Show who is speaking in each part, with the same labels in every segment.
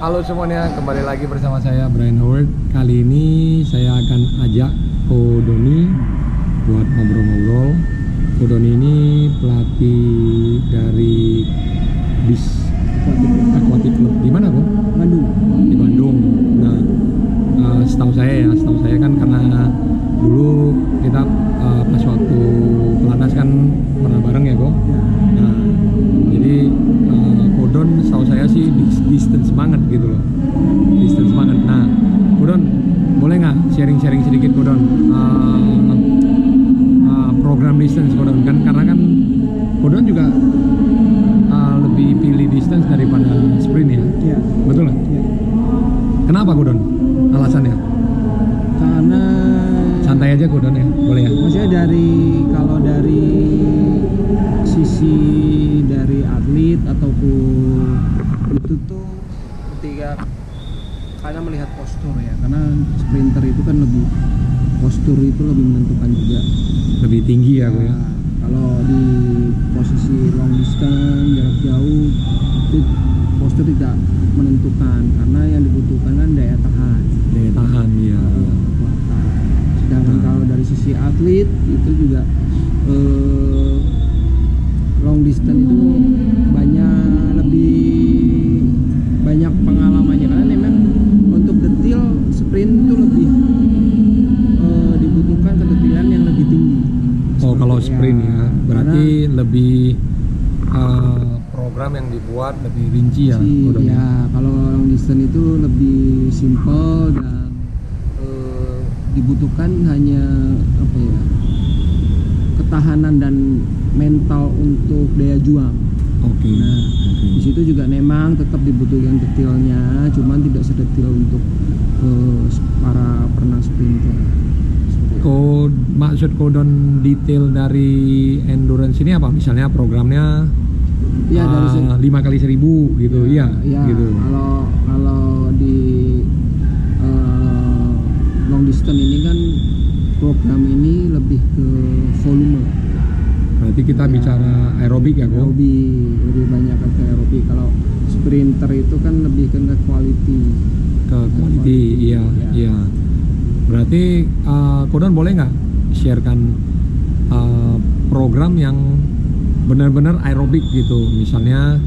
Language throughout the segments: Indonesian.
Speaker 1: Halo semuanya, kembali lagi bersama saya Brian Howard. Kali ini saya akan ajak Ko Doni buat ngobrol-ngobrol. Ko Doni ini pelatih dari BIS Aquatic Club. Di mana, Ko?
Speaker 2: Bandung.
Speaker 1: Di Bandung. Nah, setahu saya kan karena dulu kita pas waktu pelatnas kan pernah bareng ya, Ko. Nah, jadi Kodon setahu saya sih distance banget gitu loh, distance banget. Nah, Kodon boleh nggak sharing sedikit, Kodon, program distance Kodon kan, karena kan Kodon juga lebih pilih distance daripada sprint ya?
Speaker 2: Iya.
Speaker 1: Betul nggak?
Speaker 2: Iya.
Speaker 1: Kenapa, Kodon? Alasannya?
Speaker 2: Karena
Speaker 1: Santai aja, Kodon ya, boleh ya?
Speaker 2: maksudnya kalau dari sisi dari atlet ataupun itu tuh ketika karena melihat postur ya, karena sprinter itu kan postur itu lebih menentukan juga.
Speaker 1: Lebih tinggi ya, Ko ya?
Speaker 2: Kalau di posisi long distance jarak jauh itu postur tidak menentukan, karena yang dibutuhkan kan daya tahan.
Speaker 1: Daya tahan ya.
Speaker 2: Kekuatan. Sedangkan kalau dari sisi atlet itu juga long distance itu lebih banyak pengalamannya, karena memang untuk detail sprint itu lebih dibutuhkan kedetailan yang lebih tinggi.
Speaker 1: Oh, kalau sprint ya, berarti
Speaker 2: karena
Speaker 1: lebih program yang dibuat lebih rinci ya?
Speaker 2: Ya, kalau long distance itu lebih simple dan dibutuhkan hanya ketahanan dan mental untuk daya juang.
Speaker 1: Oke.
Speaker 2: Nah, di situ juga memang tetap dibutuhkan detailnya, cuman tidak sedetail untuk para perenang sprinter.
Speaker 1: Maksud Kodon detail dari endurance ini apa? Misalnya programnya
Speaker 2: Ya, dari
Speaker 1: 5x1000 gitu,
Speaker 2: ya,
Speaker 1: gitu.
Speaker 2: Kalau di long distance ini kan program ini lebih ke volume.
Speaker 1: Berarti kita bicara aerobik ya, Ko?
Speaker 2: Lebih banyak ke aerobik. Kalau sprinter itu kan lebih ke quality.
Speaker 1: Ke quality, iya. Berarti Kodon boleh nggak sharekan program yang benar-benar aerobik gitu, misalnya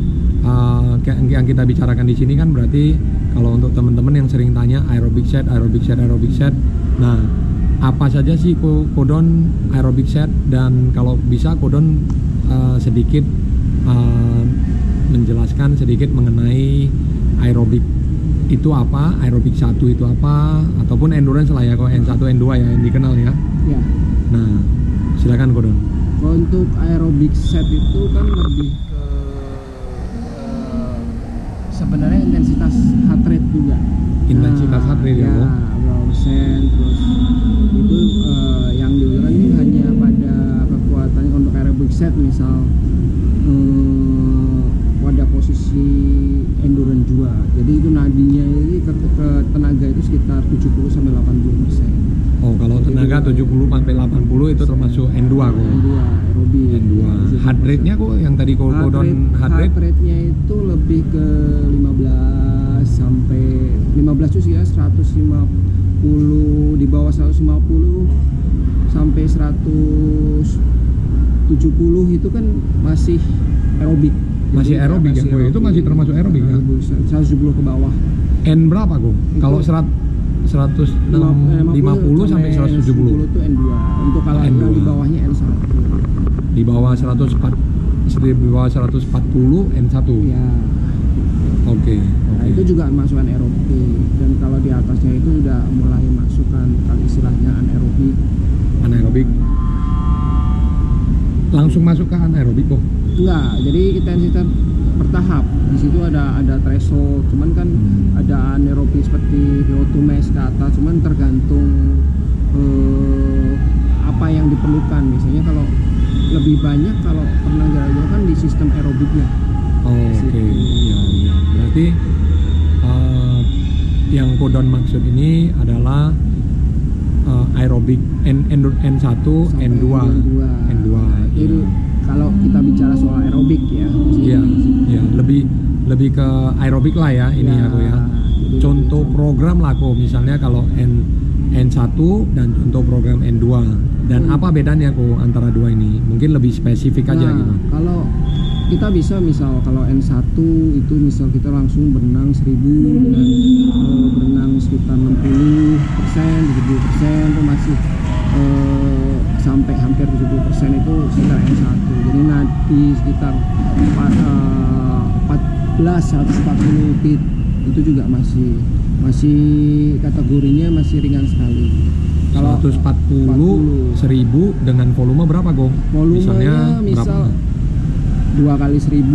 Speaker 1: yang kita bicarakan di sini kan berarti kalau untuk teman-teman yang sering tanya aerobic set. Nah, apa saja sih Kodon aerobic set, dan kalau bisa Kodon sedikit menjelaskan sedikit mengenai aerobik itu apa, aerobik 1 itu apa, ataupun endurance lah ya, kok N1 N2 ya yang dikenal ya.
Speaker 2: Ya.
Speaker 1: Nah, silakan Kodon.
Speaker 2: Untuk aerobic set itu kan lebih ke sebenarnya intensitas heart rate juga.
Speaker 1: Intensitas heart rate ya,
Speaker 2: berapa persen, terus itu yang diujikan ini hanya pada kekuatan untuk aerobic set, misal pada posisi endurance 2. Jadi itu nadinya ini ke tenaga itu sekitar 70-80%.
Speaker 1: Oh, kalau tenaga 70-80 itu termasuk N2 kok.
Speaker 2: N2 aerobik.
Speaker 1: N2. Heart rate-nya kok yang tadi Kodon
Speaker 2: heart rate-nya itu lebih ke 15 sampai 15 itu sih ya, 150, di bawah 150 sampai 170 itu kan masih aerobik.
Speaker 1: Masih aerobik ya, itu masih termasuk aerobik ya?
Speaker 2: 170 ke bawah.
Speaker 1: N berapa kok? Kalau 150 sampai 170
Speaker 2: itu N2. Untuk kalau
Speaker 1: N2.
Speaker 2: yang di bawahnya N1.
Speaker 1: Di bawah 140 N1.
Speaker 2: Ya.
Speaker 1: Oke.
Speaker 2: Nah, itu juga masukan aerobik, dan kalau di atasnya itu sudah mulai masukkan kalau istilahnya anaerobik.
Speaker 1: Anaerobik. Langsung masuk ke anaerobik kok?
Speaker 2: Enggak, jadi intensitas bertahap. Di situ ada threshold, cuman kan ada anaerobik seperti VO2 max ke atas, cuman tergantung apa yang diperlukan. Misalnya kalau lebih banyak, kalau pernah jalan-jalan kan di sistem aerobiknya.
Speaker 1: Oke. Iya. Berarti yang Kodon maksud ini adalah aerobik N1, N2.
Speaker 2: Jadi kalau kita bicara soal aerobik ya,
Speaker 1: iya, lebih lebih ke aerobik lah ya ini
Speaker 2: Ya,
Speaker 1: aku ya.
Speaker 2: jadi
Speaker 1: Contoh program lah kok, misalnya kalau N1 dan contoh program N2. Dan apa bedanya kok antara dua ini? Mungkin lebih spesifik aja gitu.
Speaker 2: Kalau kita bisa misal kalau N1 itu misal kita langsung berenang 1000 dengan berenang sekitar 60%, 70% itu masih sampai hampir 70% itu sekitar N1. Jadi nanti sekitar 140 feet itu juga masih kategorinya masih ringan sekali. Kalau
Speaker 1: 140 1000 dengan volume berapa kok?
Speaker 2: volumenya misal 2 kali 1000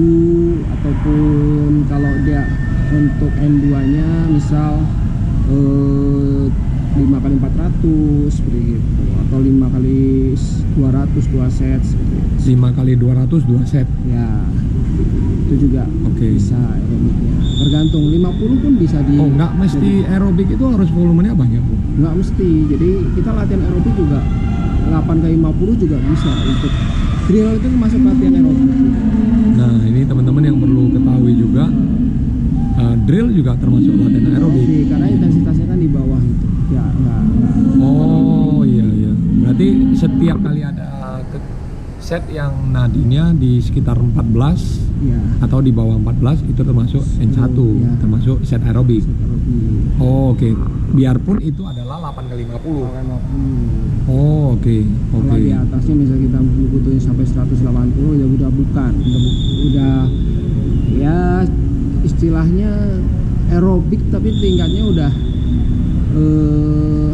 Speaker 2: ataupun kalau dia untuk N2 nya misal 5 kali 400 seperti gitu, atau 5 kali 200 2 set seperti itu.
Speaker 1: 5 kali 200 2 set.
Speaker 2: Ya, itu juga bisa aerobiknya. Tergantung 50 pun bisa di.
Speaker 1: Oh, nggak mesti aerobik itu harus volumenya banyak kok.
Speaker 2: Nggak mesti. Jadi kita latihan aerobik juga 8 kali 50 juga bisa. Untuk drill itu masuk latihan aerobik.
Speaker 1: Nah, ini teman-teman yang perlu ketahui juga, drill juga termasuk latihan aerobik.
Speaker 2: Karena intensitasnya kan di bawah itu. Ya, enggak.
Speaker 1: Oh iya iya. Berarti setiap kali ada set yang nadinya di sekitar 14
Speaker 2: Ya.
Speaker 1: atau di bawah 14 itu termasuk N1,
Speaker 2: Ya.
Speaker 1: termasuk set aerobik.
Speaker 2: Aerobik.
Speaker 1: Oh, oke. Biarpun itu adalah 8 kali 50. Oh, oke.
Speaker 2: Kalau di atasnya misalnya kita butuhnya sampai 180 ya udah bukan. Udah ya istilahnya aerobik tapi tingkatnya udah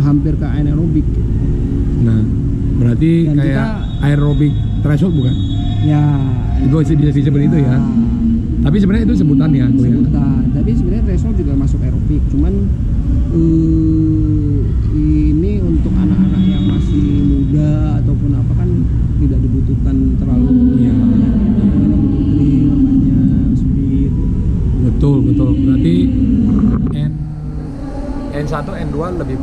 Speaker 2: hampir ke anaerobik.
Speaker 1: Nah, berarti
Speaker 2: Dan
Speaker 1: kayak aerobik threshold bukan?
Speaker 2: Ya,
Speaker 1: Itu bisa disebut itu ya. Tapi sebenarnya itu sebutannya aku ya.
Speaker 2: sebutan. Tapi sebenarnya threshold juga masuk aerobik. Cuman ini untuk anak-anak yang masih muda ataupun apa kan tidak dibutuhkan terlalu banyak drill, banyak speed.
Speaker 1: Betul. Berarti N1, N2 lebih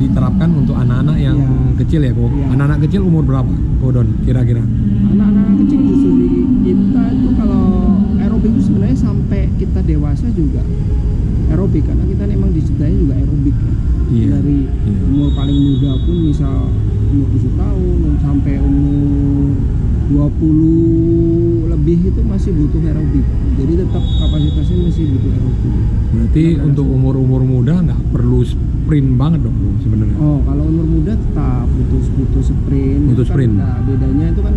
Speaker 1: diterapkan untuk anak-anak yang kecil ya, kok.
Speaker 2: Ya.
Speaker 1: Anak-anak kecil umur berapa, Kodon, kira-kira?
Speaker 2: Anak-anak kecil justru kita itu kalau aerobik itu sebenarnya sampai kita dewasa juga aerobik, karena kita memang diciptain juga aerobik.
Speaker 1: Iya.
Speaker 2: Dari umur paling muda pun misal umur 7 tahun sampai umur 20 lebih itu masih butuh aerobik. Jadi tetap kapasitasnya masih butuh aerobik.
Speaker 1: Berarti untuk umur-umur muda nggak perlu sprint banget dong, Bu, sebenarnya.
Speaker 2: Oh, kalau umur muda tetap butuh sprint.
Speaker 1: Butuh
Speaker 2: Itu
Speaker 1: sprint.
Speaker 2: Kan, nah, bedanya itu kan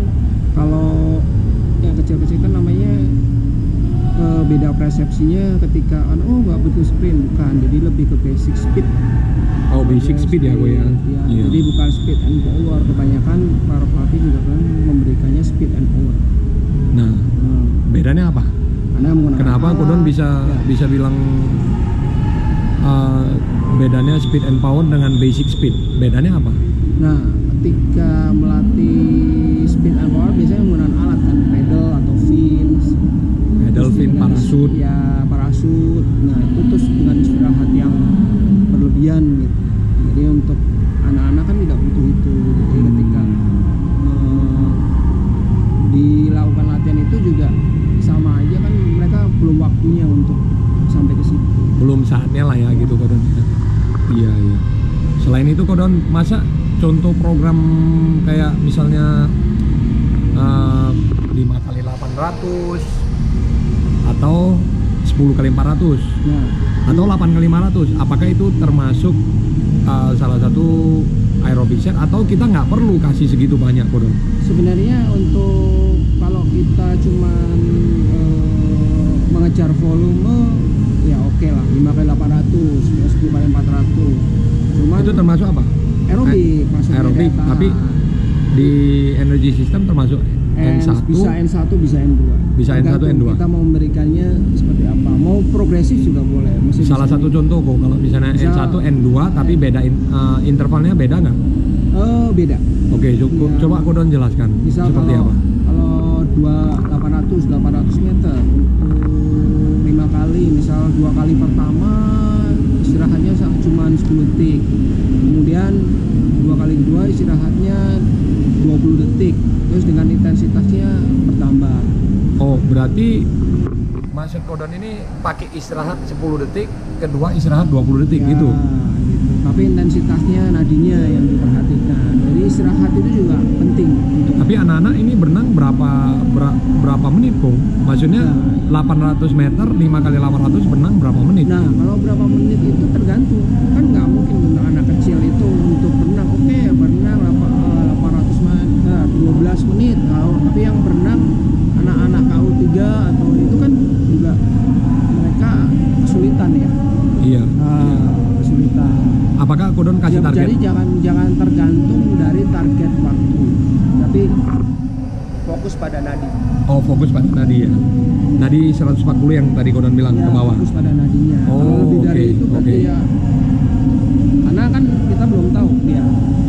Speaker 2: kalau yang kecil-kecil kan namanya beda persepsinya ketika oh nggak butuh sprint, bukan. Jadi lebih ke basic speed.
Speaker 1: Oh, basic speed ya, Bu ya. Iya.
Speaker 2: Jadi bukan speed and power. Kebanyakan para pelatih juga kan memberikannya speed and power.
Speaker 1: Nah, bedanya apa?
Speaker 2: Karena menggunakan
Speaker 1: Kenapa
Speaker 2: alat,
Speaker 1: Kodon bisa bilang bedanya speed and power dengan basic speed? Bedanya apa?
Speaker 2: Nah, ketika melatih speed and power biasanya menggunakan alat kan, pedal atau fins.
Speaker 1: Pedal, fin, parasut.
Speaker 2: Ya, parasut. Nah, itu terus dengan istirahat yang berlebihan gitu. Jadi untuk anak-anak kan tidak butuh itu. Jadi ketika dilakukan latihan itu juga sama aja kan, mereka belum waktunya untuk sampai ke situ.
Speaker 1: Belum saatnya lah ya gitu, Kodon. Iya. Selain itu, Kodon, masa contoh program kayak misalnya 5 kali 800 atau 10 kali 400
Speaker 2: Nah,
Speaker 1: atau 8 kali 500, apakah itu termasuk salah satu aerobik set atau kita nggak perlu kasih segitu banyak, Kodon?
Speaker 2: sebenarnya untuk kalau kita cuman mengejar volume ya oke lah, 5 kali 800 ya 10 kali 400. Cuman
Speaker 1: Itu termasuk apa?
Speaker 2: aerobik masuknya
Speaker 1: Aerobik,
Speaker 2: data.
Speaker 1: tapi di energy system termasuk N1,
Speaker 2: bisa N1 bisa N2.
Speaker 1: Bisa N1,
Speaker 2: Tergantung
Speaker 1: N2.
Speaker 2: kita mau memberikannya seperti apa, mau progresif juga boleh. Masih
Speaker 1: salah
Speaker 2: bisa
Speaker 1: satu contoh kok, kalau misalnya
Speaker 2: Misal-
Speaker 1: N1, N2 tapi beda intervalnya beda nggak?
Speaker 2: beda.
Speaker 1: Oke,
Speaker 2: Ya.
Speaker 1: coba Kodon jelaskan
Speaker 2: Misal
Speaker 1: seperti
Speaker 2: kalau
Speaker 1: apa?
Speaker 2: kalau 800 meter untuk 5 kali, misal 2 kali pertama istirahatnya cuma 10 detik. Kemudian 2 kali kedua istirahatnya 20 detik. Terus dengan intensitasnya bertambah.
Speaker 1: Oh, berarti maksud Kodon ini pakai istirahat 10 detik, kedua istirahat 20 detik gitu.
Speaker 2: Gitu. Tapi intensitasnya nadinya yang diperhatikan. Jadi istirahat itu juga penting untuk.
Speaker 1: Tapi anak-anak ini berenang berapa menit kok? Maksudnya 800 meter 5 kali 800 berenang berapa menit?
Speaker 2: Nah, kalau berapa menit itu tergantung. Kan nggak mungkin untuk anak kecil itu untuk berenang. Oke, berenang 800 meter 12 menit. Tapi yang berenang anak-anak KU3 atau itu kan juga mereka kesulitan ya.
Speaker 1: Iya.
Speaker 2: Kesulitan.
Speaker 1: Apakah Kodon kasih target?
Speaker 2: Jadi jangan tergantung dari target waktu, tapi fokus pada nadi.
Speaker 1: Oh, fokus pada nadi ya. Nadi 140 yang tadi Kodon bilang
Speaker 2: Ya,
Speaker 1: ke bawah.
Speaker 2: fokus pada nadinya.
Speaker 1: Oh,
Speaker 2: Kalau lebih dari
Speaker 1: oke,
Speaker 2: itu berarti
Speaker 1: oke.
Speaker 2: ya, karena kan kita belum tahu dia.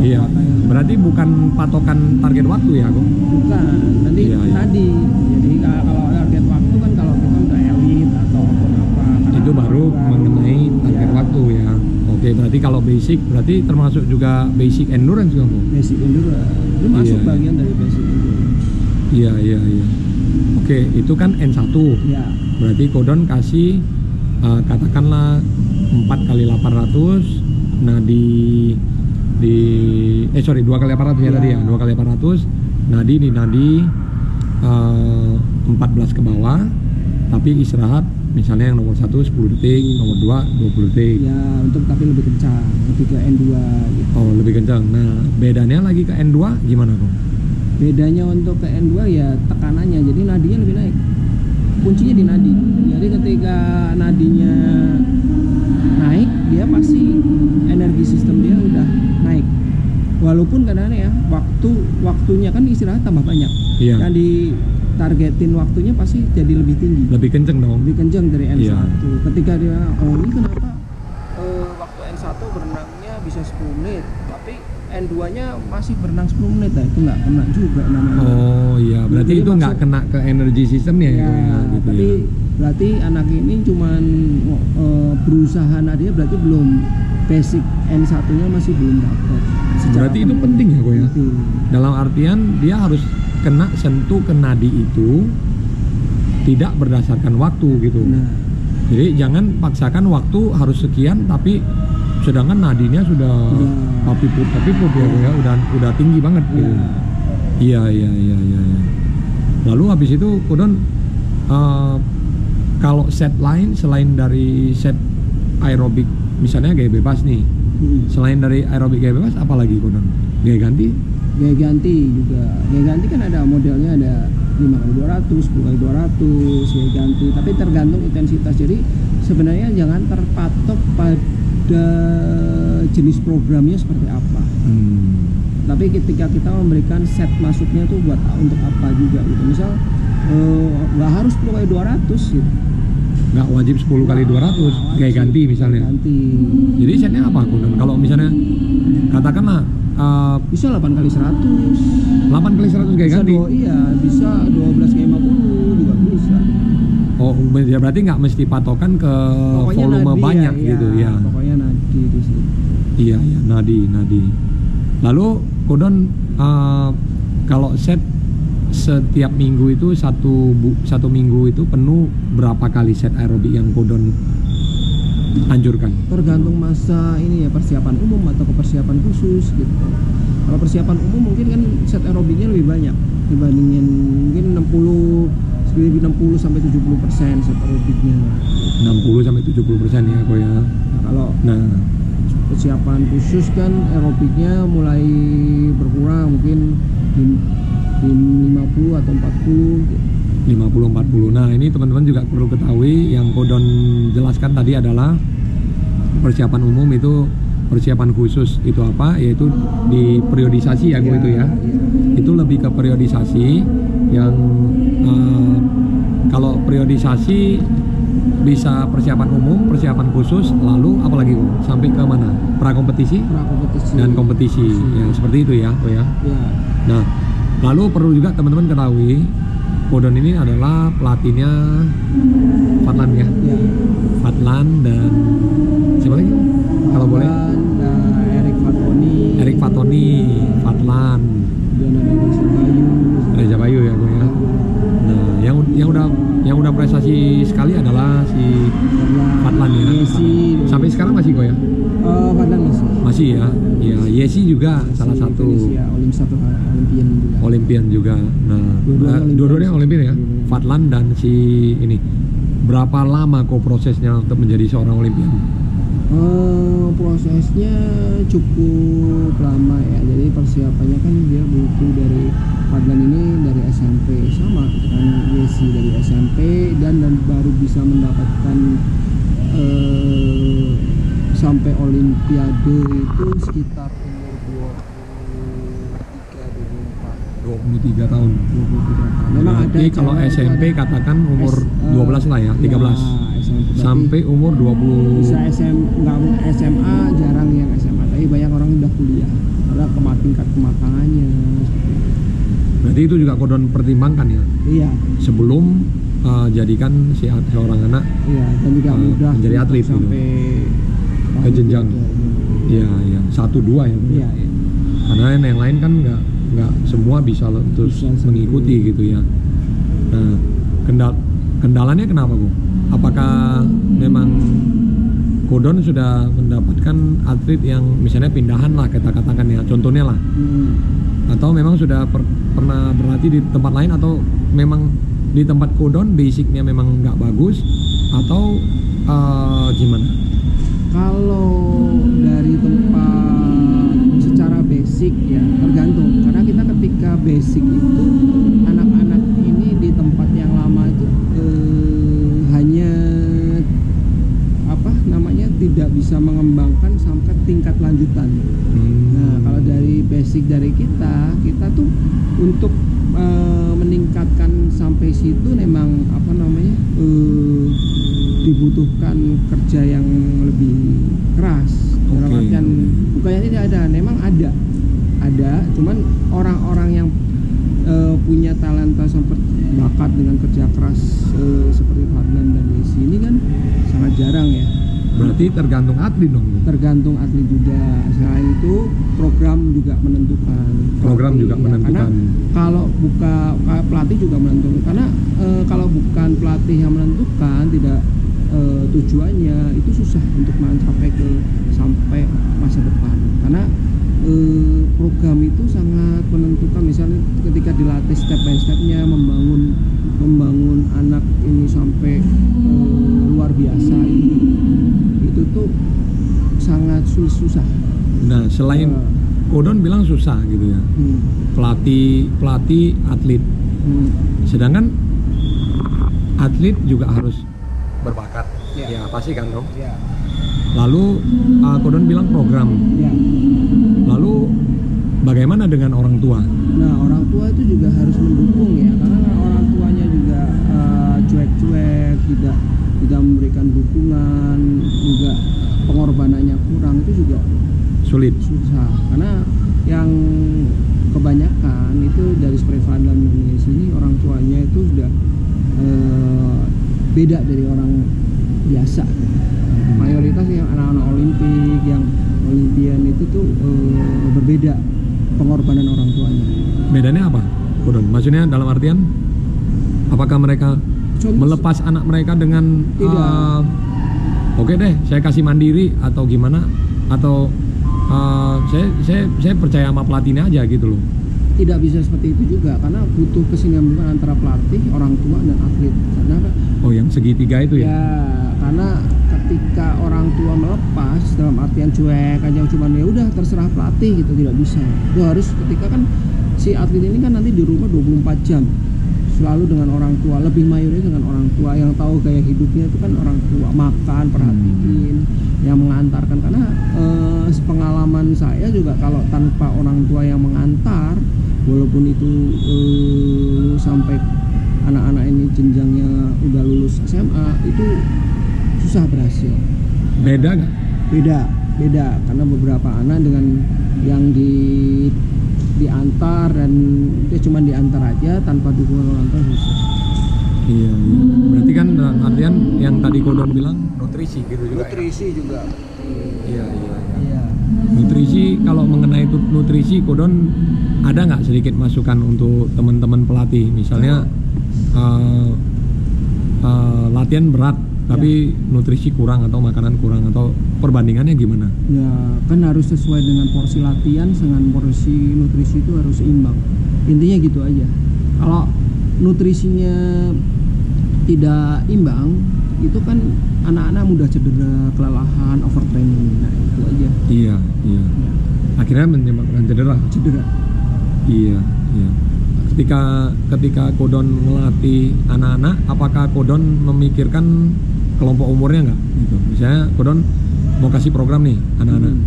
Speaker 1: Iya.
Speaker 2: kekuatannya.
Speaker 1: Berarti bukan patokan target waktu ya, kok?
Speaker 2: Bukan, nanti
Speaker 1: Iya, iya.
Speaker 2: nadi. Jadi kalau target waktu kan kalau kita udah elit atau apa.
Speaker 1: Itu baru mengenai target waktu ya. Oke, berarti kalau basic berarti termasuk juga basic endurance kan, kok?
Speaker 2: Basic endurance. Itu masuk
Speaker 1: Iya.
Speaker 2: bagian dari basic endurance.
Speaker 1: Iya, iya, iya. Oke, itu kan N1.
Speaker 2: Ya.
Speaker 1: Berarti Kodon kasih katakanlah 4 kali 800. Nah, 2 kali 800 ya
Speaker 2: Iya.
Speaker 1: tadi ya. 2 kali 800. Nadi 14 ke bawah. Tapi istirahat misalnya yang nomor 1 10 detik, nomor 2 20 detik.
Speaker 2: Ya, untuk tapi lebih kencang, lebih ke N2 gitu.
Speaker 1: Oh, lebih kencang. Nah, bedanya lagi ke N2 gimana, kok?
Speaker 2: Bedanya untuk ke N2 ya tekanannya, jadi nadinya lebih naik. Kuncinya di nadi. Jadi ketika nadinya naik, dia pasti energi sistem dia udah naik. Walaupun kadang-kadang ya waktunya kan istirahat tambah banyak.
Speaker 1: Iya.
Speaker 2: Yang ditargetin waktunya pasti jadi lebih tinggi.
Speaker 1: Lebih kenceng dong.
Speaker 2: Lebih kencang dari N1.
Speaker 1: Iya.
Speaker 2: Ketika dia ini kenapa waktu N1 berenangnya bisa 10 menit, tapi N2-nya masih berenang 10 menit, nah itu nggak kena juga namanya.
Speaker 1: Oh iya, berarti
Speaker 2: Jadi
Speaker 1: itu nggak
Speaker 2: maksud-
Speaker 1: kena ke energi sistemnya ya,
Speaker 2: Ya,
Speaker 1: Kok, ya, gitu
Speaker 2: tapi
Speaker 1: ya.
Speaker 2: berarti anak ini cuman berusaha nadinya berarti belum basic N1-nya masih belum dapat.
Speaker 1: Berarti itu penting ya, kok ya. Dalam artian dia harus kena sentuh ke nadi itu tidak berdasarkan waktu gitu.
Speaker 2: Nah,
Speaker 1: Jadi jangan paksakan waktu harus sekian tapi sedangkan nadinya sudah papiput ya, Kok ya, udah tinggi banget gitu.
Speaker 2: ya.
Speaker 1: Iya. Lalu habis itu Kodon kalau set lain selain dari set aerobik misalnya gaya bebas nih. Selain dari aerobik gaya bebas apalagi Kodon? Gaya ganti?
Speaker 2: Gaya ganti juga. Gaya ganti kan ada modelnya, ada 5 kali 200, 10 kali 200 gaya ganti, tapi tergantung intensitas. Jadi sebenarnya jangan terpatok pada jenis programnya seperti apa. Tapi ketika kita memberikan set masuknya tuh buat untuk apa juga gitu. Misal nggak harus 10 kali 200 gitu.
Speaker 1: Nggak wajib 10 kali 200 gaya ganti misalnya.
Speaker 2: Ganti.
Speaker 1: Jadi setnya apa Kodon? Kalau misalnya katakanlah
Speaker 2: Bisa 8 kali 100.
Speaker 1: 8 kali 100 gaya
Speaker 2: Bisa
Speaker 1: ganti.
Speaker 2: iya, bisa 12 kali 50 juga bisa.
Speaker 1: Oh, ya berarti nggak mesti patokan ke
Speaker 2: Pokoknya
Speaker 1: volume
Speaker 2: nadi
Speaker 1: banyak gitu ya.
Speaker 2: Pokoknya nadi di sini.
Speaker 1: Iya, nadi. Lalu Kodon kalau set setiap minggu itu satu minggu itu penuh berapa kali set aerobik yang Kodon anjurkan?
Speaker 2: Tergantung masa ini ya, persiapan umum atau persiapan khusus gitu. Kalau persiapan umum mungkin kan set aerobiknya lebih banyak dibandingin mungkin 60 sampai 70% set aerobiknya.
Speaker 1: 60 sampai 70% ya, Kok ya.
Speaker 2: Kalau
Speaker 1: Nah,
Speaker 2: persiapan khusus kan aerobiknya mulai berkurang mungkin di 50 atau 40 gitu.
Speaker 1: 50-40. Nah, ini teman-teman juga perlu ketahui yang Kodon jelaskan tadi adalah persiapan umum itu, persiapan khusus itu apa? Yaitu di periodisasi ya, Kok, itu ya. Itu lebih ke periodisasi yang kalau periodisasi bisa persiapan umum, persiapan khusus, lalu apalagi Kok? Sampai ke mana? Prakompetisi
Speaker 2: Prakompetisi
Speaker 1: dan kompetisi. Ya, seperti itu ya, Kok ya.
Speaker 2: Ya.
Speaker 1: Nah, lalu perlu juga teman-teman ketahui Kodon ini adalah pelatihnya Fatlan ya.
Speaker 2: Ya.
Speaker 1: Fatlan dan siapa lagi? Kalau boleh? Erik Fatoni, Fatlan,
Speaker 2: Dan ada Reza Bayu.
Speaker 1: Reza Bayu ya, Kok ya. Nah, yang udah prestasi sekali adalah si Fadlan ya.
Speaker 2: Yesi.
Speaker 1: Sampai sekarang masih kok ya?
Speaker 2: Fadlan masih.
Speaker 1: Masih ya. Ya, Yesi juga salah satu
Speaker 2: Indonesia, Olimpian juga.
Speaker 1: Olimpian juga. Nah, dua-duanya Olimpian ya. Fadlan dan si ini. Berapa lama kok prosesnya untuk menjadi seorang Olimpian?
Speaker 2: Prosesnya cukup lama ya. Jadi persiapannya kan dia butuh dari Fadlan ini dari SMP sama kan, Yesi dari SMP dan baru bisa mendapatkan sampai Olimpiade itu sekitar umur
Speaker 1: 23 tahun.
Speaker 2: 23 tahun. Memang ada
Speaker 1: kalau SMP katakan umur 12 lah ya, 13.
Speaker 2: Ya, SMP.
Speaker 1: Sampai umur 20.
Speaker 2: Bisa nggak SMA, jarang yang SMA, tapi banyak orang udah kuliah karena tingkat kematangannya.
Speaker 1: Berarti itu juga kodon pertimbangkan ya?
Speaker 2: Iya.
Speaker 1: Sebelum jadikan seorang anak
Speaker 2: dan tidak mudah
Speaker 1: menjadi atlet
Speaker 2: sampai
Speaker 1: ke jenjang. Iya, iya. 1-2 ya.
Speaker 2: Iya, iya.
Speaker 1: Karena yang lain kan nggak semua bisa terus mengikuti gitu ya. Nah, kendalanya kenapa Bu? Apakah memang kodon sudah mendapatkan atlet yang misalnya pindahan lah kita katakan ya, contohnya lah, atau memang sudah pernah berlatih di tempat lain, atau memang di tempat kodon basicnya memang nggak bagus, atau gimana?
Speaker 2: Kalau dari tempat secara basic ya tergantung, karena kita ketika basic itu anak-anak ini di tempat yang lama itu hanya tidak bisa mengembangkan sampai tingkat lanjutan. Nah, kalau dari basic dari kita tuh untuk meningkatkan sampai situ memang dibutuhkan kerja yang lebih keras. Dalam artian bukannya tidak ada, memang ada, cuman orang-orang yang punya talenta seperti bakat dengan kerja keras seperti Fadlan dan Yesi ini kan sangat jarang ya.
Speaker 1: Berarti tergantung atlet dong?
Speaker 2: Tergantung atlet juga. Selain itu program juga menentukan.
Speaker 1: Karena
Speaker 2: kalau pelatih juga menentukan. Karena kalau bukan pelatih yang menentukan, tidak tujuannya itu susah untuk sampai masa depan. Karena program itu sangat menentukan. Misalnya ketika dilatih step by stepnya membangun anak ini sampai luar biasa itu tuh sangat susah. Nah,
Speaker 1: selain kodon bilang susah gitu ya, pelatih atlet, sedangkan atlet juga harus berbakat, ya pasti kan dong. Lalu kodon bilang program, lalu bagaimana dengan orang tua?
Speaker 2: Nah, orang tua itu juga harus mendukung ya, karena orang tuanya juga cuek-cuek, tidak memberikan dukungan, juga pengorbanannya kurang, itu juga susah. Karena yang kebanyakan itu dari seperti Fadlan dan Yesi ini orang tuanya itu sudah beda dari orang biasa. Mayoritas yang anak-anak Olimpik, yang Olimpian itu tuh berbeda pengorbanan orang tuanya.
Speaker 1: Bedanya apa, Kodon? Maksudnya dalam artian apakah mereka melepas anak mereka dengan oke deh saya kasih mandiri atau gimana, atau saya percaya sama pelatihnya aja gitu loh?
Speaker 2: Tidak bisa seperti itu juga, karena butuh kesinambungan antara pelatih, orang tua dan atlet. Karena
Speaker 1: yang segitiga itu ya?
Speaker 2: Ya, karena ketika orang tua melepas dalam artian cuek aja, cuman ya udah terserah pelatih gitu, tidak bisa. Itu harus ketika kan si atlet ini kan nanti di rumah 24 jam selalu dengan orang tua, lebih mayoritas dengan orang tua, yang tahu gaya hidupnya itu kan orang tua, makan, perhatiin, yang mengantarkan. Karena pengalaman saya juga kalau tanpa orang tua yang mengantar, walaupun itu sampai anak-anak ini jenjangnya udah lulus SMA, itu susah berhasil.
Speaker 1: Beda nggak?
Speaker 2: Beda, karena beberapa anak dengan yang diantar dan dia cuma diantar aja tanpa dukungan orang tua susah.
Speaker 1: Iya. Berarti kan artian yang tadi Kodon bilang nutrisi gitu juga.
Speaker 2: Nutrisi juga.
Speaker 1: Iya. Nutrisi, kalau mengenai nutrisi Kodon ada nggak sedikit masukan untuk teman-teman pelatih, misalnya latihan berat tapi nutrisi kurang atau makanan kurang, atau perbandingannya gimana?
Speaker 2: Ya kan harus sesuai dengan porsi latihan dengan porsi nutrisi itu harus seimbang. Intinya gitu aja. Kalau nutrisinya tidak imbang, itu kan anak-anak mudah cedera, kelelahan, overtraining. Nah itu aja.
Speaker 1: Iya.
Speaker 2: Ya.
Speaker 1: Akhirnya menyebabkan cedera. Iya. Ketika Kodon melatih anak-anak, apakah Kodon memikirkan kelompok umurnya nggak? Gitu. Misalnya Kodon mau kasih program nih anak-anak,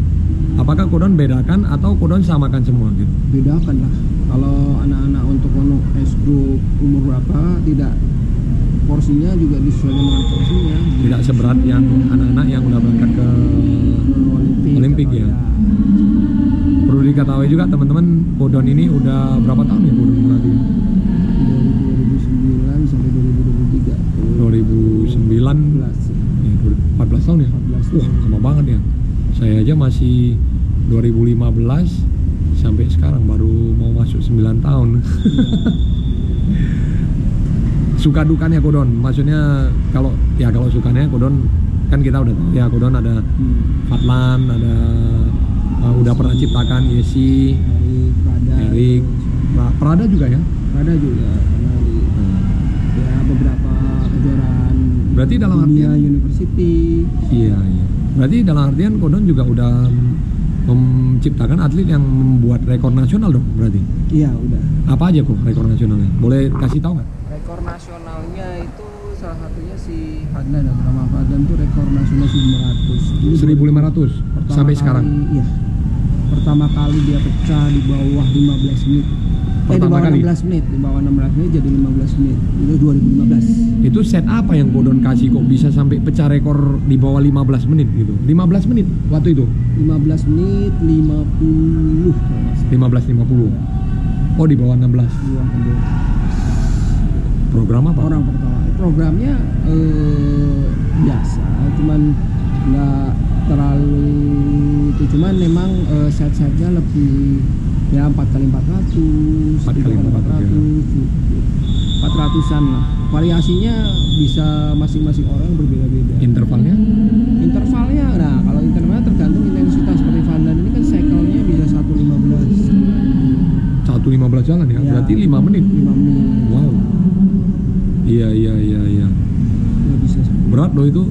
Speaker 1: apakah Kodon bedakan atau Kodon samakan semua gitu?
Speaker 2: Bedakan lah. Kalau anak-anak untuk S group umur berapa, tidak, porsinya juga disesuaikan dengan porsinya.
Speaker 1: Tidak seberat yang anak-anak yang udah berangkat ke Olimpik ya. Perlu diketahui juga teman-teman, Kodon ini udah berapa tahun ya Kodon melatih?
Speaker 2: Dari 2009 sampai 2023.
Speaker 1: 2009 14 tahun ya?
Speaker 2: 14
Speaker 1: Wah, lama banget ya. Saya aja masih 2015 sampai sekarang baru mau masuk 9 tahun. Suka dukanya Kodon, maksudnya kalau sukanya Kodon kan kita udah tahu ya, Kodon ada Fatlan, ada udah pernah ciptakan Yesi, Erik, Prada juga ya?
Speaker 2: Prada juga pernah di ya beberapa kejuaraan.
Speaker 1: Berarti dalam
Speaker 2: dunia
Speaker 1: artian
Speaker 2: university.
Speaker 1: Iya. Berarti dalam artian Kodon juga udah menciptakan atlet yang membuat rekor nasional dong berarti?
Speaker 2: Iya udah.
Speaker 1: Apa aja kok rekor nasionalnya? Boleh kasih tahu nggak?
Speaker 2: Rekor nasionalnya itu salah satunya si Fadlan, nama Fadlan itu rekor nasional 1.500.
Speaker 1: 1.500 sampai sekarang?
Speaker 2: Iya. Pertama kali dia pecah di bawah 15 menit. Di bawah 16 menit, di bawah 16 menit jadi 15 menit. Itu 2015.
Speaker 1: Itu set apa yang Kodon kasih kok bisa sampai pecah rekor di bawah 15 menit gitu? 15 menit waktu itu?
Speaker 2: 15 menit 50.
Speaker 1: 15.50. Oh, di bawah 16. Program apa?
Speaker 2: Orang pertama. Programnya biasa, cuman nggak terlalu itu, cuman memang set-setnya lebih ya 4x400, 400-an lah. Variasinya bisa masing-masing orang berbeda-beda.
Speaker 1: Intervalnya?
Speaker 2: Nah kalau intervalnya tergantung intensitas. Seperti Vandan ini kan cycle-nya bisa 1.15.
Speaker 1: 1.15 jalan ya? Berarti 5 menit?
Speaker 2: 5 menit.
Speaker 1: Wow. Iya.
Speaker 2: Ya, bisa.
Speaker 1: Berat loh itu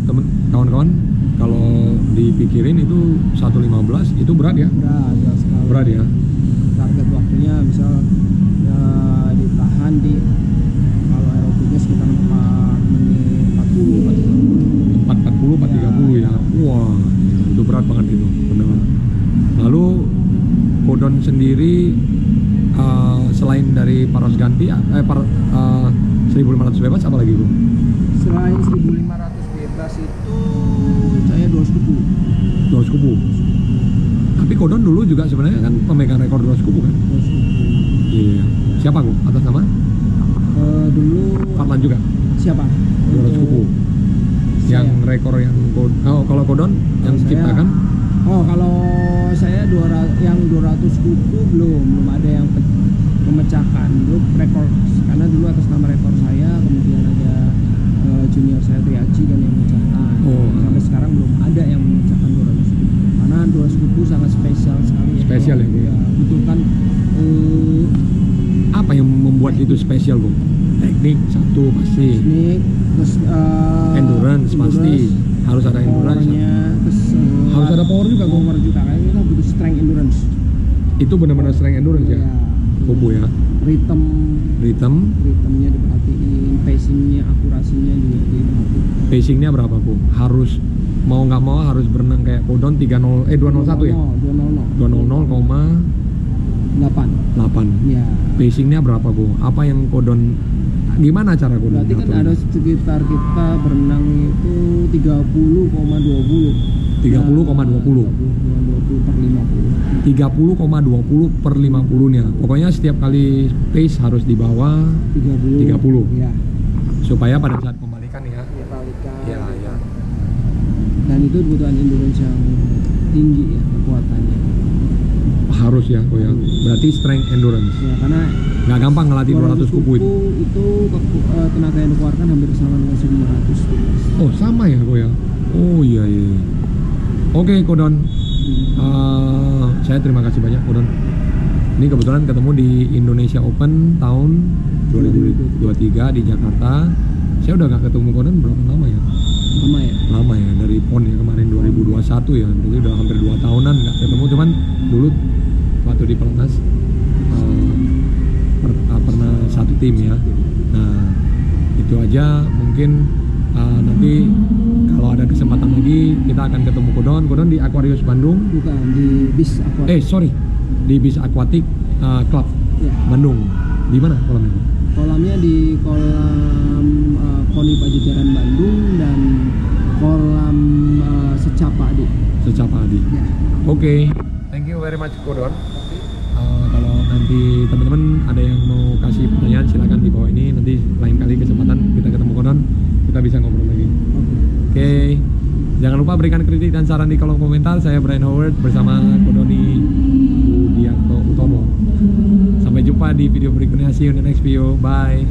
Speaker 1: kawan-kawan. Kalau dipikirin itu 1.15 itu berat ya?
Speaker 2: Berat sekali.
Speaker 1: Berat ya?
Speaker 2: Target waktunya misal ya, ditahan di kalau aerobiknya sekitar 4 menit 40
Speaker 1: 4.30 ya. Wah, itu berat banget itu, benar. Lalu Kodon sendiri selain dari Paros Ganti 1.500 bebas apa lagi bro?
Speaker 2: Selain 1.500 bebas itu saya 200
Speaker 1: kubu. Tapi Kodon dulu juga sebenarnya kan pemegang rekor 200 kubu kan? Iya. Siapa kok atas nama?
Speaker 2: Dulu
Speaker 1: Fatlan juga.
Speaker 2: siapa?
Speaker 1: 200 kubu. Yang rekor yang kalau Kodon yang ciptakan?
Speaker 2: Kalau saya yang 200 kubu belum ada yang memecahkan. Dulu rekor, karena dulu atas nama rekor saya, kemudian ada junior saya Triaji dan yang memecahkan. Sampai sekarang belum ada yang memecahkan 200 kubu. Karena 200 kubu sangat spesial sekali.
Speaker 1: Spesial ya,
Speaker 2: ya butuhkan
Speaker 1: apa yang membuat itu spesial Bu? Teknik satu pasti.
Speaker 2: Teknik, terus
Speaker 1: endurance pasti. Harus ada endurance. Harus ada power juga.
Speaker 2: Power juga, karena kita butuh strength endurance.
Speaker 1: Itu benar-benar strength endurance ya? Kubu ya.
Speaker 2: Ritmenya diperhatiin, pacingnya, akurasinya juga diperhatiin.
Speaker 1: Pacingnya berapa Bu? Harus mau nggak mau harus berenang kayak Kodon 201 ya? 200,8.
Speaker 2: Ya.
Speaker 1: Pacingnya berapa Bu? Apa yang Kodon, gimana cara Kodon?
Speaker 2: Berarti kan ada sekitar kita berenang itu 30,20.
Speaker 1: 30,20 per 50 nya. Pokoknya setiap kali pace harus di bawah 30.
Speaker 2: Ya.
Speaker 1: Supaya pada saat pembalikan ya. Ya.
Speaker 2: Dan itu kebutuhan endurance yang tinggi ya, kekuatannya.
Speaker 1: Harus ya, oh ya. Berarti strength endurance.
Speaker 2: Ya, karena
Speaker 1: Nggak gampang ngelatih 200 kupu itu.
Speaker 2: itu tenaga yang dikeluarkan hampir sama dengan 1500.
Speaker 1: Oh sama ya kok ya. Oh iya iya. Oke Kodon. Saya terima kasih banyak Kodon. Ini kebetulan ketemu di Indonesia Open tahun 2023 di Jakarta. Saya udah gak ketemu Kodon berapa lama ya? Lama ya, dari PON ya kemarin 2021 ya. Jadi udah hampir 2 tahunan gak ketemu. Cuman dulu waktu di Pelatnas pernah satu tim ya. Nah itu aja. Mungkin nanti kalau ada kesempatan lagi kita akan ketemu Kodon di Aquarius Bandung.
Speaker 2: Bukan, di bis aquatic.
Speaker 1: Di bis aquatic club
Speaker 2: Ya.
Speaker 1: Bandung. Di mana kolamnya?
Speaker 2: Kolamnya di kolam Koni Pajajaran Bandung dan kolam Secapa Adi. Ya.
Speaker 1: Oke. Thank you very much Kodon. Kalau nanti teman-teman ada yang mau kasih pertanyaan silakan di bawah ini. Nanti lain kali kesempatan kita ketemu Kodon, kita bisa ngobrol lagi. Oke. Jangan lupa berikan kritik dan saran di kolom komentar. Saya Brian Howard bersama Kodoni Budiarto Utomo. Sampai jumpa di video berikutnya. See you in the next video. Bye.